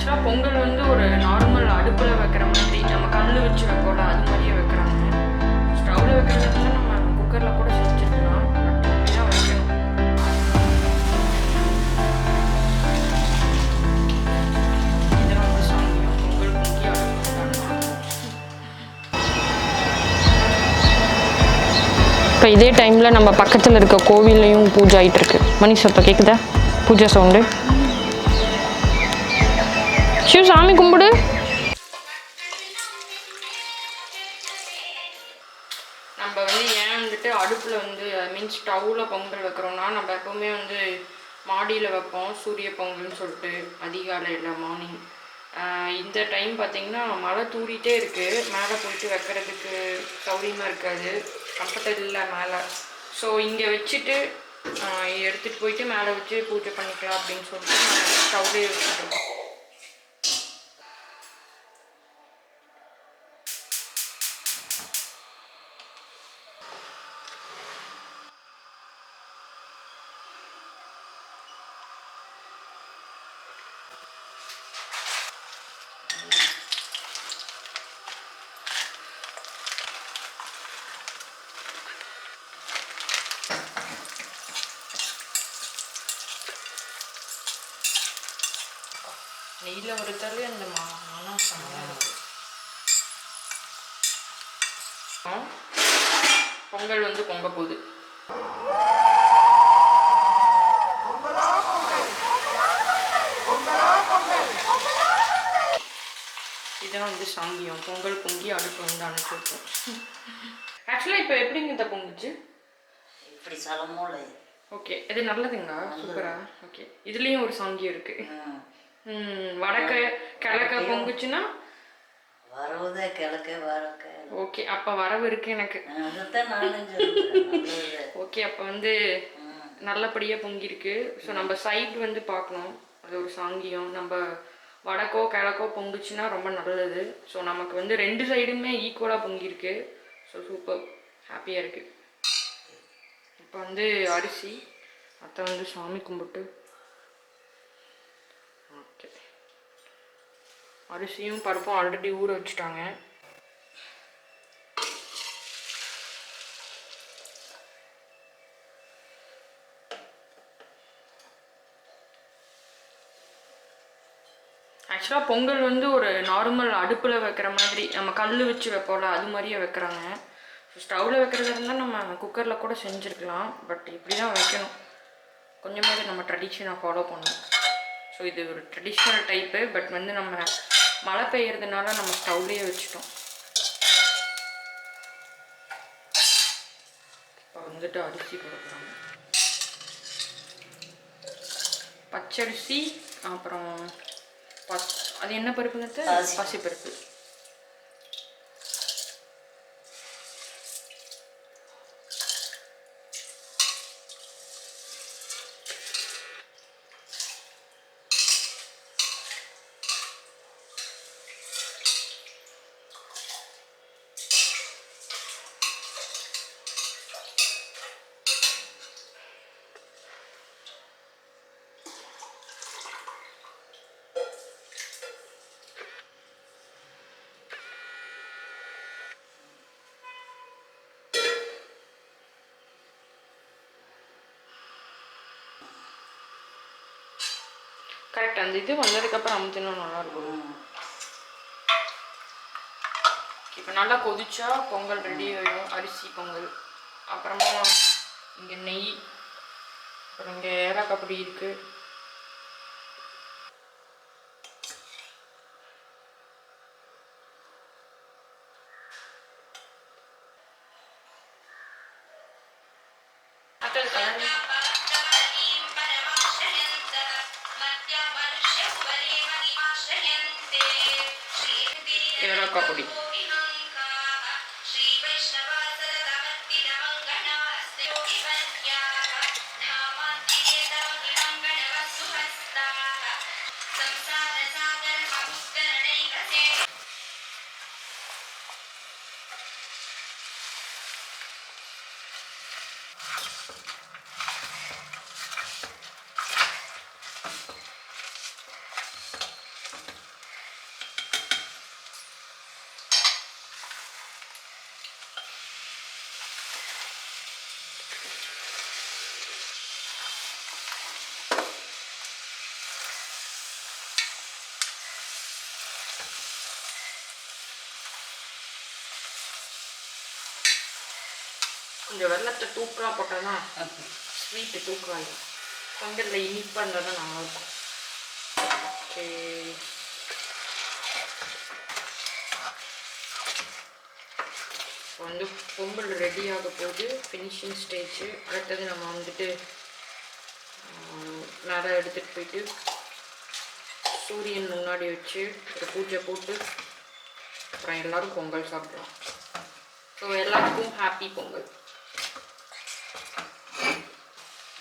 ஆக்சுவலாக பொங்கல் வந்து ஒரு நார்மல் அடுப்பில் வைக்கிற மாதிரி நம்ம கல் வச்சு வைப்போம்ல அது மாதிரியே வைக்கிறாங்க. ஸ்டவ்வில் வைக்கிறதுனால நம்ம குக்கரில் கூட செஞ்சுருக்கலாம். பட் இப்படிதான் வைக்கணும். இதெல்லாம் வந்து சாமியம் பொங்கல் பொங்கி அடுப்பு. இப்போ இதே டைமில் நம்ம பக்கத்தில் இருக்க கோவில்லையும் பூஜை ஆகிட்டு இருக்கு. மணி சத்தம் கேட்குதா? பூஜை சவுண்டு. சிவ சாமி கும்பிடு. நம்ம வந்து ஏன் வந்துட்டு அடுப்பில் வந்து மீன்ஸ் ஸ்டவ்வில் பொங்கல் வைக்கிறோம்னா நம்ம எப்போவுமே வந்து மாடியில் வைப்போம் சூரிய பொங்கல்னு சொல்லிட்டு அதிகாலையில் மார்னிங். இந்த டைம் பார்த்திங்கன்னா மழை தூரிகிட்டே இருக்குது. மேலே போயிட்டு வைக்கிறதுக்கு சௌரியமாக இருக்காது, கம்ஃபர்டபுள் இல்லை மேலே. ஸோ இங்கே வச்சுட்டு எடுத்துகிட்டு போயிட்டு மேலே வச்சு பூஜை பண்ணிக்கலாம் அப்படின்னு சொல்லிட்டு நான் ஸ்டவ்லேயே வச்சுட்டோம். நெய்யில் வறுத்தாலே அந்த மனம் செம்மையாக இருக்கும். பொங்கல் வந்து பொங்க போகுது. இதான் வந்து சாங்கியம் பொங்கல் பொங்கி அடுப்பு வந்து அனுப்பிச்சிருக்கோம். ஆக்சுவலாக இப்போ எப்படிங்க இந்த பொங்குச்சு? இப்படி சலமோ இல்லை. ஓகே, இது நல்லதுங்களா? சூப்பரா. ஓகே, இதுலேயும் ஒரு சாங்கியம் இருக்கு. வடக்க கிழக்க பொங்குச்சுன்னா வரவுதான் கிழக்க வரக்க. ஓகே, அப்போ வரவு இருக்கு எனக்கு. ஓகே, அப்போ வந்து நல்லபடியாக பொங்கிருக்கு. ஸோ நம்ம சைடு வந்து பார்க்கணும், அது ஒரு சாங்கியம். நம்ம வடக்கோ கிழக்கோ பொங்குச்சுன்னா ரொம்ப நல்லது. ஸோ நமக்கு வந்து ரெண்டு சைடுமே ஈக்குவலாக பொங்கியிருக்கு. ஸோ சூப்பர், ஹாப்பியாக இருக்குது. இப்போ வந்து அரிசி அத்தை வந்து சாமி கும்பிட்டு ஓகே அரிசியும் பருப்பும் ஆல்ரெடி ஊற வச்சுட்டாங்க. ஆக்சுவலாக பொங்கல் வந்து ஒரு நார்மல் அடுப்பில் வைக்கிற மாதிரி நம்ம கல் வச்சு வைப்போம்ல அது மாதிரியே வைக்கிறாங்க. ஸ்டவ்வில் வைக்கிறதா இருந்தால் நம்ம குக்கரில் கூட செஞ்சுருக்கலாம். பட் இப்படி தான் வைக்கணும். கொஞ்சமாவது நம்ம ட்ரெடிஷனை ஃபாலோ பண்ணணும். ஸோ இது ஒரு ட்ரெடிஷ்னல் டைப்பு. பட் வந்து நம்ம மழை பெய்யறதுனால நம்ம ஸ்டவ்லேயே வச்சுட்டோம். இப்போ வந்துட்டு அரிசி கொடுக்குறாங்க. பச்சரிசி அப்புறம் அது என்ன பருப்புங்கிறது? பாசிப்பருப்பு. கரெக்ட், அந்த இது வந்ததுக்கப்புறம் அமுத்தினா நல்லாயிருக்கும். இப்போ நல்லா கொதிச்சா பொங்கல் ரெடி ஆகிடும். அரிசி பொங்கல். அப்புறமா இங்கே நெய், அப்புறம் இங்கே ஏலக்காய் பொடி இருக்குது. ஏலக்காய் பொடி. கொஞ்சம் வெள்ளத்தை தூக்கலாக போட்டால் தான் ஸ்வீட்டு தூக்கலாம். பொங்கலில் இனிப்பாக இருந்தால் தான் நல்லாயிருக்கும். ஓகே, இப்போ வந்து பொங்கல் ரெடி ஆக போகுது, ஃபினிஷிங் ஸ்டேஜு. அடுத்தது நம்ம வந்துட்டு மேலே எடுத்துகிட்டு போயிட்டு சூரியன் முன்னாடி வச்சு ஒரு பூஜை போட்டு அப்புறம் எல்லோரும் பொங்கல் சாப்பிடலாம். ஸோ எல்லாருக்கும் ஹாப்பி பொங்கல்.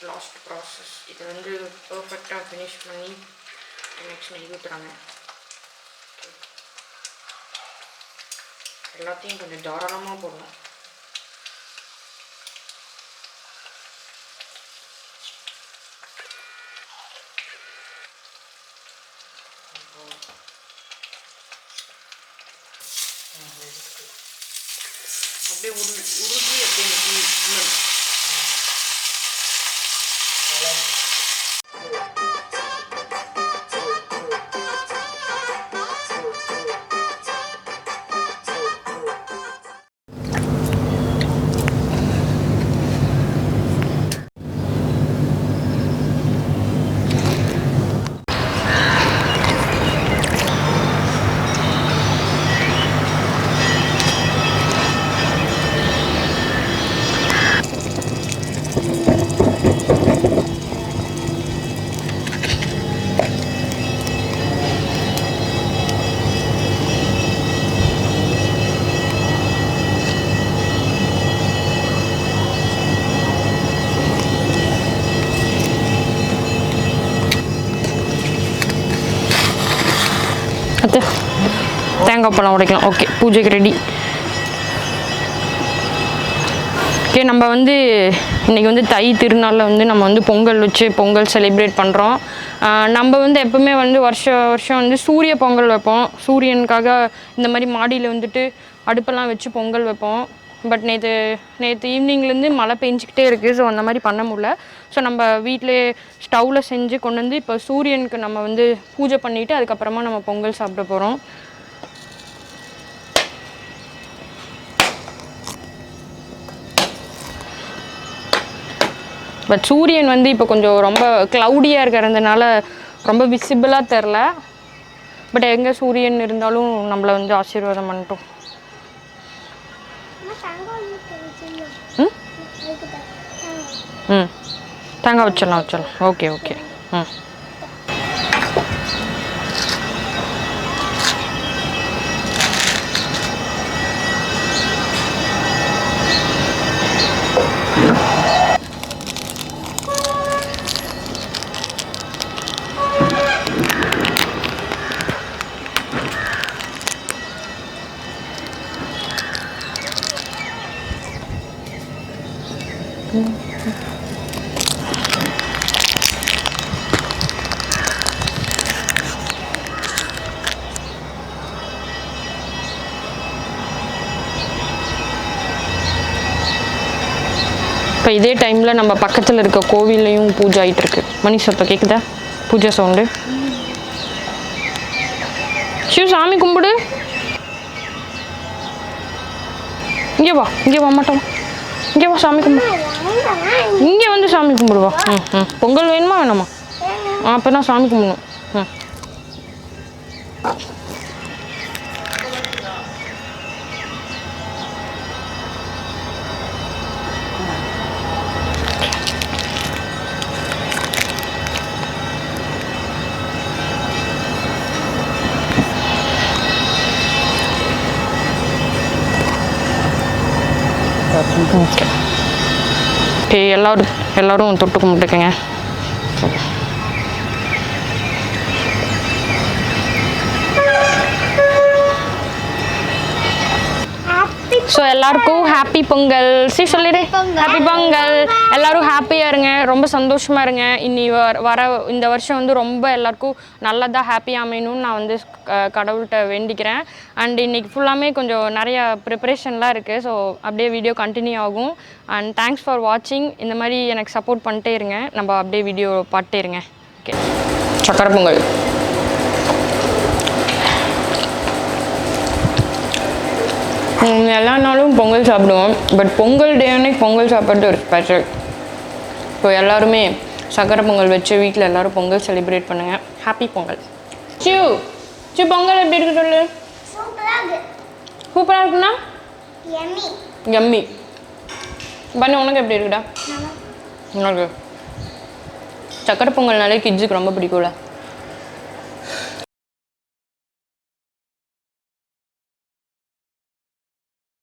லாஸ்ட் ப்ராசஸ் இதை வந்து பர்ஃபெக்டாக ஃபினிஷ் பண்ணி நெக்ஸ்ட் நெய் ஊற்றுறாங்க. எல்லாத்தையும் கொஞ்சம் தாராளமாக போடணும். அப்படியே உருகி அப்படியே தேங்காய் பழம் உடைக்கலாம். ஓகே, பூஜைக்கு ரெடி. ஓகே, நம்ம வந்து இன்றைக்கி வந்து தை திருநாளில் வந்து நம்ம வந்து பொங்கல் வச்சு பொங்கல் செலிப்ரேட் பண்ணுறோம். நம்ம வந்து எப்போவுமே வந்து வருஷம் வந்து சூரிய பொங்கல் வைப்போம். சூரியனுக்காக இந்த மாதிரி மாடியில் வந்துட்டு அடுப்பெல்லாம் வச்சு பொங்கல் வைப்போம். பட் நேற்று ஈவினிங்லேருந்து மழை பெஞ்சிக்கிட்டே இருக்குது. ஸோ அந்த மாதிரி பண்ண முடியல. ஸோ நம்ம வீட்டிலே ஸ்டவ்வில் செஞ்சு கொண்டு வந்து இப்போ சூரியனுக்கு நம்ம வந்து பூஜை பண்ணிவிட்டு அதுக்கப்புறமா நம்ம பொங்கல் சாப்பிட போகிறோம். பட் சூரியன் வந்து இப்போ கொஞ்சம் ரொம்ப க்ளவுடியாக இருக்கிறதுனால ரொம்ப விசிபிளாக தெரில. பட் எங்கே சூரியன் இருந்தாலும் நம்மளை வந்து ஆசீர்வாதம் பண்ணிட்டோம். தேங்காய் வச்சிடலாம். ஓகே. இப்போ இதே டைமில் நம்ம பக்கத்தில் இருக்க கோவில்லையும் பூஜை ஆகிட்டுருக்கு. மணி சத்தம் கேட்குதா? பூஜை சவுண்டு. சிவ சாமி கும்பிடு. இங்கே வா மாட்டோம். இங்கே வா, சாமி கும்பிடு. இங்கே வந்து சாமி கும்பிடுவா. பொங்கல் வேணுமா வேணாமா? அப்போ தான் சாமி கும்பிடணும். ஓகே, எல்லோரும் தொட்டு கும்பிட்டுக்கங்க. ஸோ எல்லாருக்கும் ஹாப்பி பொங்கல். சொல்லிடு, ஹாப்பி பொங்கல். எல்லோரும் ஹாப்பியாக இருங்க, ரொம்ப சந்தோஷமாக இருங்க. இந்த வருஷம் வந்து ரொம்ப எல்லாருக்கும் நல்லதாக ஹாப்பியாக அமையணும்னு நான் வந்து கடவுள்கிட்ட வேண்டிக்கிறேன். அண்ட் இன்றைக்கி ஃபுல்லாமே கொஞ்சம் நிறையா ப்ரிப்பரேஷன்லாம் இருக்குது. ஸோ அப்படியே வீடியோ கண்டினியூ ஆகும். அண்ட் தேங்க்ஸ் ஃபார் வாட்சிங். இந்த மாதிரி எனக்கு சப்போர்ட் பண்ணிட்டே இருங்க. நம்ம அப்படியே வீடியோ பார்த்துட்டே இருங்க. ஓகே, சக்கரை பொங்கல். எல்லா நாளும் பொங்கல் சாப்பிடுவோம், பட் பொங்கல் டே அன்னைக்கு பொங்கல் சாப்பிட்றது ஒரு ஸ்பெஷல். ஸோ எல்லாருமே சக்கரை பொங்கல் வச்சு வீட்டில் எல்லோரும் பொங்கல் செலிப்ரேட் பண்ணுங்கள். ஹாப்பி பொங்கல். சி பொங்கல் எப்படி இருக்கு சொல்லு. சூப்பராக இருக்குண்ணா. எம்மி பண்ணு. உனக்கு எப்படி இருக்குடா? உனக்கு சக்கரை பொங்கல்னாலே கிட்ஸுக்கு ரொம்ப பிடிக்கும்ல.